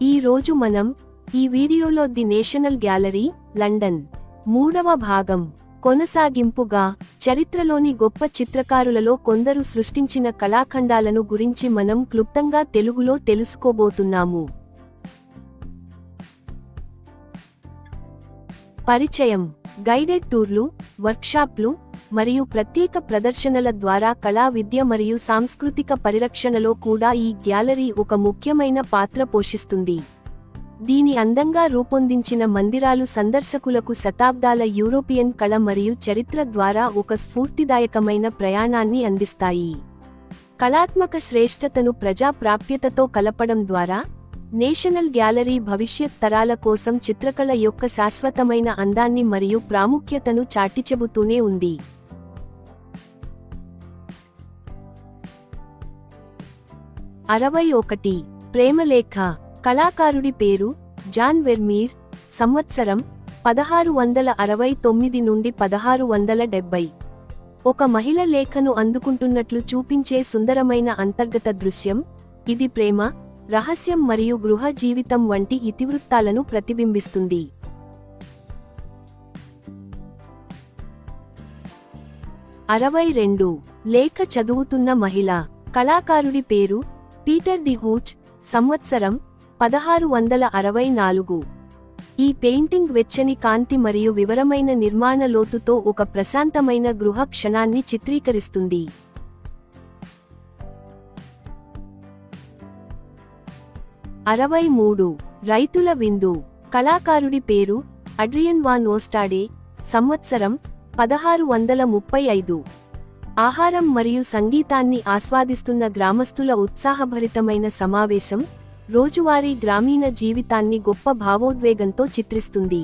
ఈ రోజు మనం ఈ వీడియోలో ది నేషనల్ గ్యాలరీ లండన్ 3వ భాగం కొనసాగింపుగా చరిత్రలోని గొప్ప చిత్రకారులలో కొందరు సృష్టించిన కళాఖండాలను గురించి మనం క్లుప్తంగా తెలుగులో తెలుసుకోబోతున్నాము. పరిచయం. గైడెడ్ టూర్లు, వర్క్షాప్లు మరియు ప్రత్యేక ప్రదర్శనల ద్వారా కళా విద్య మరియు సాంస్కృతిక పరిరక్షణలో కూడా ఈ గ్యాలరీ ఒక ముఖ్యమైన పాత్ర పోషిస్తుంది. దీని అందంగా రూపొందించిన మందిరాలు సందర్శకులకు శతాబ్దాల యూరోపియన్ కళ మరియు చరిత్ర ద్వారా ఒక స్ఫూర్తిదాయకమైన ప్రయాణాన్ని అందిస్తాయి. కళాత్మక శ్రేష్ఠతను ప్రజా ప్రాప్యతతో కలపడం ద్వారా నేషనల్ గ్యాలరీ భవిష్యత్ తరాల కోసం చిత్రకళ యొక్క శాశ్వతమైన అందాన్ని మరియు ప్రాముఖ్యతను చాటిచెబుతూనే ఉంది. ప్రేమలేఖ. కళాకారుడి పేరు జాన్ వెర్మీర్. సంవత్సరం 1669 నుండి 1670. ఒక మహిళ లేఖను అందుకుంటున్నట్లు చూపించే సుందరమైన అంతర్గత దృశ్యం, ఇది ప్రేమ, రహస్యం మరియు గృహ జీవితం వంటి ఇతివృత్తాలను ప్రతిబింబిస్తుంది. లేఖ చదువుతున్న మహిళ. కళాకారుడి పేరు పీటర్ డి హూచ్. సంవత్సరం 1664. ఈ పెయింటింగ్ వెచ్చని కాంతి మరియు వివరమైన నిర్మాణ లోతుతో ఒక ప్రశాంతమైన గృహ క్షణాన్ని చిత్రీకరిస్తుంది. రైతుల విందు. కళాకారుడి పేరు అడ్రియన్ వాన్ ఓస్టాడే. సంవత్సరం 1635. ఆహారం మరియు సంగీతాన్ని ఆస్వాదిస్తున్న గ్రామస్తుల ఉత్సాహభరితమైన సమావేశం రోజువారీ గ్రామీణ జీవితాన్ని గొప్ప భావోద్వేగంతో చిత్రిస్తుంది.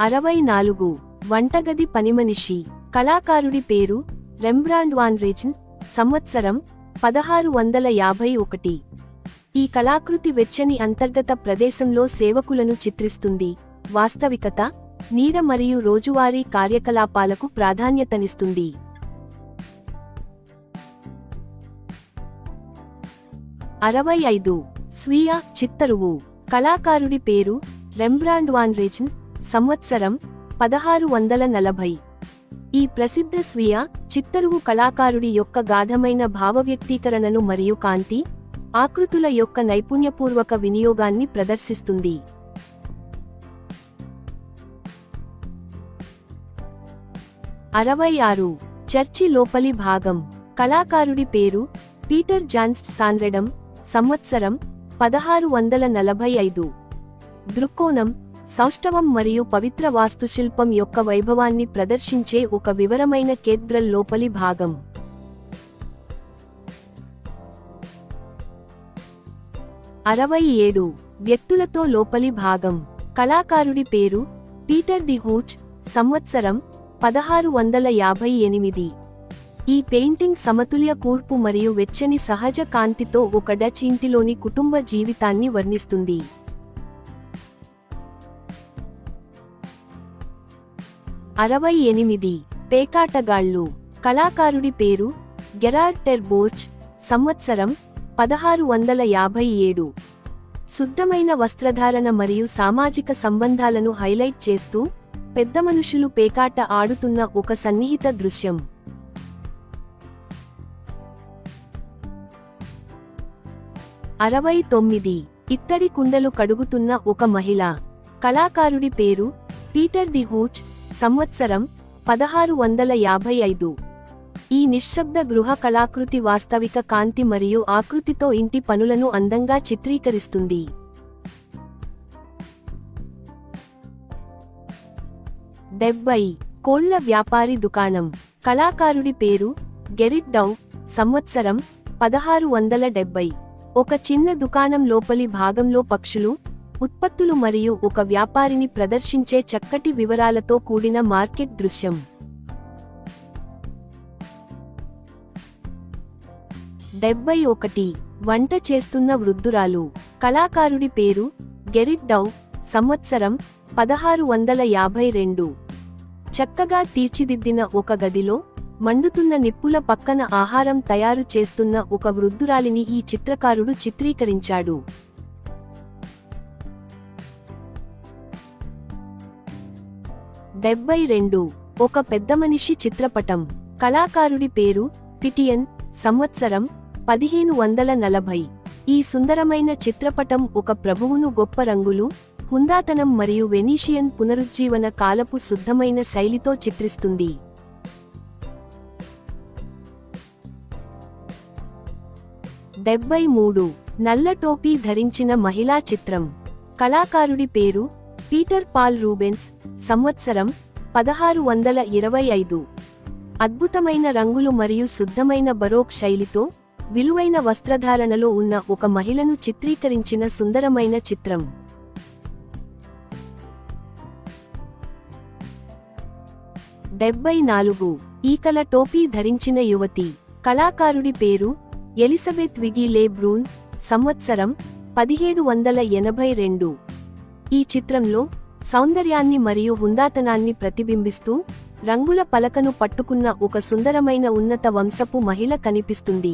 64. వంటగది పనిమనిషి. కళాకారుడి పేరు రెమ్బ్రాండ్ వాన్ రేజన్. సంవత్సరం 1651. ఈ కళాకృతి వెచ్చని అంతర్గత ప్రదేశంలో సేవకులను చిత్రిస్తుంది, వాస్తవికత, నీడ మరియు రోజువారీ కార్యకలాపాలకు ప్రాధాన్యతనిస్తుంది. 65. స్వీయ చిత్తరువు. కళాకారుడి పేరు రెమ్బ్రాండ్ వాన్ రేజన్. సంవత్సరం 1640. ఈ ప్రసిద్ధ స్వీయ చిత్తరువు కళాకారుడి యొక్క గాఢమైన భావవ్యక్తీకరణను మరియు కాంతి, ఆకృతుల యొక్క నైపుణ్యపూర్వక వినియోగాన్ని ప్రదర్శిస్తుంది. 66. చర్చి లోపలి భాగం. కళాకారుడి పేరు పీటర్ జాన్స్ సాన్రెడమ్. సంవత్సరం 1645. దృక్కోణం, సౌష్ఠవం మరియు పవిత్ర వాస్తుశిల్పం యొక్క వైభవాన్ని ప్రదర్శించే ఒక వివరమైన కేథ్డ్రల్ లోపలి భాగం. 67. వ్యక్తులతో లోపలి భాగం. కళాకారుడి పేరు పీటర్ డి హూచ్. సంవత్సరం 1658. ఈ పెయింటింగ్ సమతుల్య కూర్పు మరియు వెచ్చని సహజ కాంతితో ఒక డచ్ ఇంటిలోని కుటుంబ జీవితాన్ని వర్ణిస్తుంది. 68. పేకాటగాళ్ళు. కళాకారుడి పేరు గెరార్డ్ టెర్ బోర్చ్. సంవత్సరం 1657. శుద్ధమైన వస్త్రధారణ మరియు సామాజిక సంబంధాలను హైలైట్ చేస్తూ పెద్ద మనుషులు పేకాట ఆడుతున్న ఒక సన్నిహిత దృశ్యం. 69. ఇత్తడి కుండలు కడుగుతున్న ఒక మహిళ. కళాకారుడి పేరు పీటర్ డి హూచ్. సంవత్సరం 1655. ఈ నిశ్శబ్ద గృహ కళాకృతి వాస్తవిక కాంతి మరియు ఆకృతితో ఇంటి పనులను అందంగా చిత్రీకరిస్తుంది. 70. కోళ్ల వ్యాపారి దుకాణం. కళాకారుడి పేరు గెరిట్ డౌ. సంవత్సరం 1670. ఒక చిన్న దుకాణం లోపలి భాగంలో పక్షులు, ఉత్పత్తులు మరియు ఒక వ్యాపారిని ప్రదర్శించే చక్కటి వివరాలతో కూడిన మార్కెట్ దృశ్యం. 71. వంట చేస్తున్న వృద్ధురాలు. కళాకారుడి పేరు గెరిట్ డౌ. సంవత్సరం 1652. చక్కగా తీర్చిదిద్దిన ఒక గదిలో మండుతున్న నిప్పుల పక్కన ఆహారం తయారు చేస్తున్న ఒక వృద్ధురాలిని ఈ చిత్రకారుడు చిత్రీకరించాడు. 72 ఒక పెద్దమనిషి చిత్రపటం. కళాకారుడి పేరు టిటియన్. సంవత్సరం 1540. ఈ సుందరమైన చిత్రపటం ఒక ప్రభువును గొప్ప రంగులు, హుందాతనం మరియు వెనీషియన్ పునరుజ్జీవన కాలపు శుద్ధమైన శైలితో చిత్రిస్తుంది. 73 నల్ల టోపీ ధరించిన మహిళా చిత్రం. కళాకారుడి పేరు పీటర్ పాల్ రూబెన్స్. సంవత్సరం 1625. అద్భుతమైన రంగులు మరియు శుద్ధమైన బరోక్ శైలితో విలువైన వస్త్రధారణలో ఉన్న ఒక మహిళను చిత్రీకరించిన సుందరమైన చిత్రం. 74 ఈకల టోపీ ధరించిన యువతి. కళాకారుడి పేరు ఎలిజబెత్ విగి లే బ్రూన్. సంవత్సరం 1782. ఈ చిత్రంలో సౌందర్యాన్ని మరియు హుందాతనాన్ని ప్రతిబింబిస్తూ రంగుల పలకను పట్టుకున్న ఒక సుందరమైన ఉన్నత వంశపు మహిళ కనిపిస్తుంది.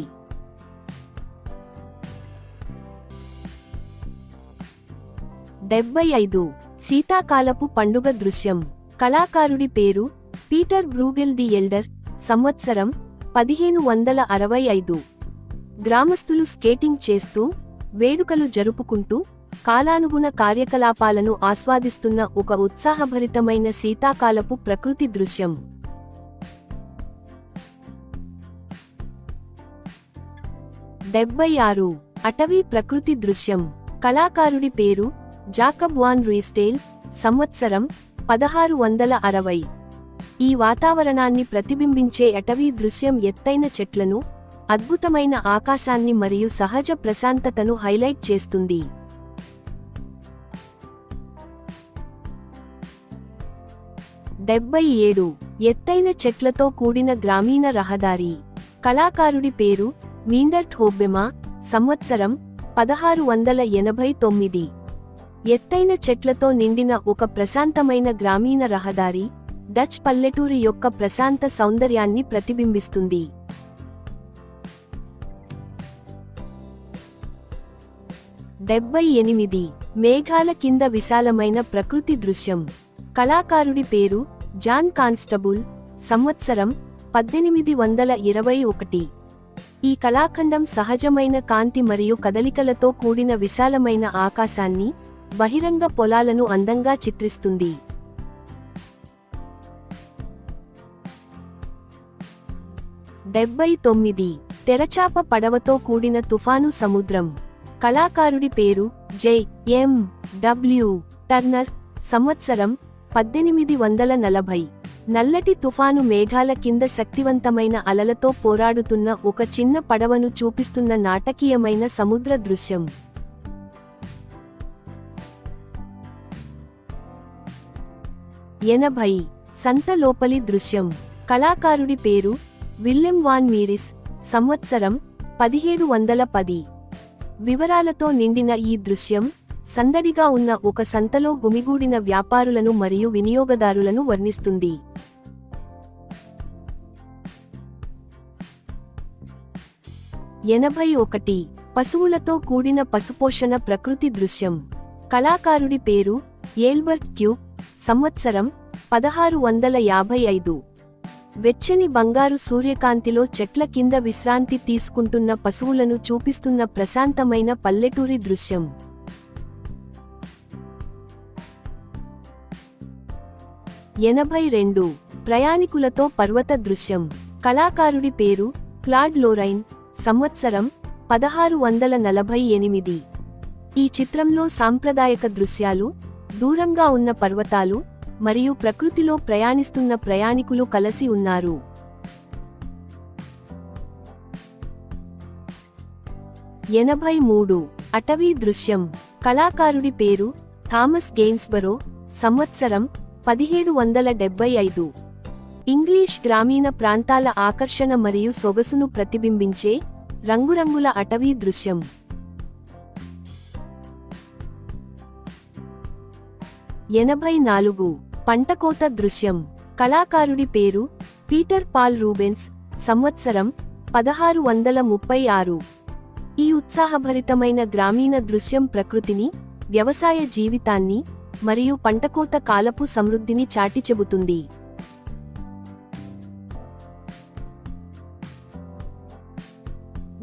75 శీతాకాలపు పండుగ దృశ్యం. కళాకారుడి పేరు పీటర్ బ్రూగెల్ ది ఎల్డర్. సంవత్సరం 1565. గ్రామస్తులు స్కేటింగ్ చేస్తూ వేడుకలు జరుపుకుంటూ కాలానుగుణ కార్యకలాపాలను ఆస్వాదిస్తున్న ఒక ఉత్సాహభరితమైన శీతాకాలపు ప్రకృతి దృశ్యం. 76 అటవీ ప్రకృతి దృశ్యం. కళాకారుడి పేరు జాకబ్ వాన్ రీస్టేల్. సంవత్సరం 1660. ఈ వాతావరణాన్ని ప్రతిబింబించే అటవీ దృశ్యం ఎత్తైన చెట్లను, అద్భుతమైన ఆకాశాన్ని మరియు సహజ ప్రశాంతతను హైలైట్ చేస్తుంది. 77 ఎత్తైన చెట్లతో కూడిన గ్రామీణ రహదారి. కళాకారుడి పేరు మీండర్ట్ హోబ్బెమా. సంవత్సరం 1689. ఎత్తైన చెట్లతో నిండిన ఒక ప్రశాంతమైన గ్రామీణ రహదారి డచ్ పల్లెటూరి యొక్క ప్రశాంత సౌందర్యాన్ని ప్రతిబింబిస్తుంది. 78 మేఘాల కింద విశాలమైన ప్రకృతి దృశ్యం. కళాకారుడి పేరు జాన్ కాన్స్టబుల్. సంవత్సరం 1821. ఈ కళాఖండం సహజమైన కాంతి మరియు కదలికలతో కూడిన విశాలమైన ఆకాశాన్ని, బహిరంగ పొలాలను అందంగా చిత్రిస్తుంది. 79 తెరచాప పడవతో కూడిన తుఫాను సముద్రం. కళాకారుడి పేరు జె.ఎం.డబ్ల్యూ. టర్నర్. సంవత్సరం 1840. నల్లటి తుఫాను మేఘాల కింద శక్తివంతమైన అలలతో పోరాడుతున్న ఒక చిన్న పడవను చూపిస్తున్న నాటకీయమైన సముద్ర దృశ్యం. 80 సంత లోపలి దృశ్యం. కళాకారుడి పేరు విల్లెం వాన్ మీరిస్. సంవత్సరం 1710. వివరాలతో నిండిన ఈ దృశ్యం సందడిగా ఉన్న ఒక సంతలో గుమిగూడిన వ్యాపారులను మరియు వినియోగదారులను వర్ణిస్తుంది. 81 పశువులతో కూడిన పశుపోషణ ప్రకృతి దృశ్యం. కళాకారుడి పేరు ఏల్బర్ట్ క్యూబ్. సంవత్సరం 1655. వెచ్చని బంగారు సూర్యకాంతిలో చెట్ల కింద విశ్రాంతి తీసుకుంటున్న పశువులను చూపిస్తున్న ప్రశాంతమైన పల్లెటూరి దృశ్యం. 82 ప్రయాణికులతో పర్వత దృశ్యం. కళాకారుడి పేరు క్లాడ్ లోరైన్. సంవత్సరం 1648. ఈ చిత్రంలో సాంప్రదాయక దృశ్యాలు, దూరంగా ఉన్న పర్వతాలు మరియు ప్రకృతిలో ప్రయాణిస్తున్న ప్రయాణికులు కలిసి ఉన్నారు. 83 అటవీ దృశ్యం. కళాకారుడి పేరు థామస్ గెయిన్స్బరో. సంవత్సరం 1775. ఇంగ్లీష్ గ్రామీణ ప్రాంతాల ఆకర్షణ మరియు సొగసును ప్రతిబింబించే రంగురంగుల అటవీ దృశ్యం. 84 పంటకోత దృశ్యం. కళాకారుడి పేరు పీటర్ పాల్ రూబెన్స్, సంవత్సరం 1636. ఈ ఉత్సాహభరితమైన గ్రామీణ దృశ్యం ప్రకృతిని, వ్యవసాయ జీవితాన్ని మరియు పంటకోత కాలపు సమృద్ధిని చాటి చెబుతుంది.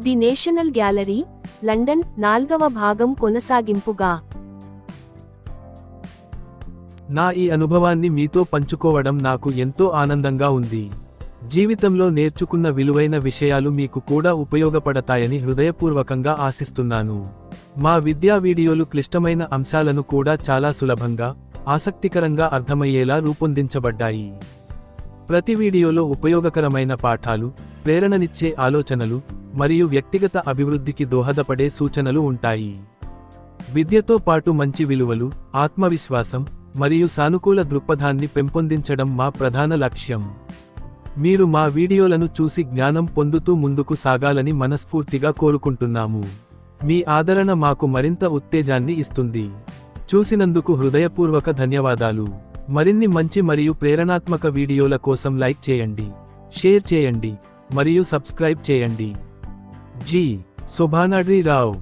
ది నేషనల్ గ్యాలరీ, లండన్, 4వ భాగం కొనసాగింపుగా. నా ఈ అనుభవాన్ని మీతో పంచుకోవడం నాకు ఎంతో ఆనందంగా ఉంది. జీవితంలో నేర్చుకున్న విలువైన విషయాలు మీకు కూడా ఉపయోగపడతాయని హృదయపూర్వకంగా ఆశిస్తున్నాను. మా విద్యా వీడియోలు క్లిష్టమైన అంశాలను కూడా చాలా సులభంగా, ఆసక్తికరంగా అర్థమయ్యేలా రూపొందించబడ్డాయి. ప్రతి వీడియోలో ఉపయోగకరమైన పాఠాలు, ప్రేరణనిచ్చే ఆలోచనలు మరియు వ్యక్తిగత అభివృద్ధికి దోహదపడే సూచనలు ఉంటాయి. విద్యతో పాటు మంచి విలువలు, ఆత్మవిశ్వాసం మరియు సానుకూల దృక్పథాన్ని పెంపొందించడం మా ప్రధాన లక్ష్యం. మీరు మా వీడియోలను చూసి జ్ఞానం పొందుతూ ముందుకు సాగాలని మనస్ఫూర్తిగా కోరుకుంటున్నాము. మీ ఆదరణ మాకు మరింత ఉత్తేజాన్ని ఇస్తుంది. చూసినందుకు హృదయపూర్వక ధన్యవాదాలు. మరిన్ని మంచి మరియు ప్రేరణాత్మక వీడియోల కోసం లైక్ చేయండి, షేర్ చేయండి మరియు సబ్స్క్రైబ్ చేయండి. జి. శోభానాద్రి రావ్.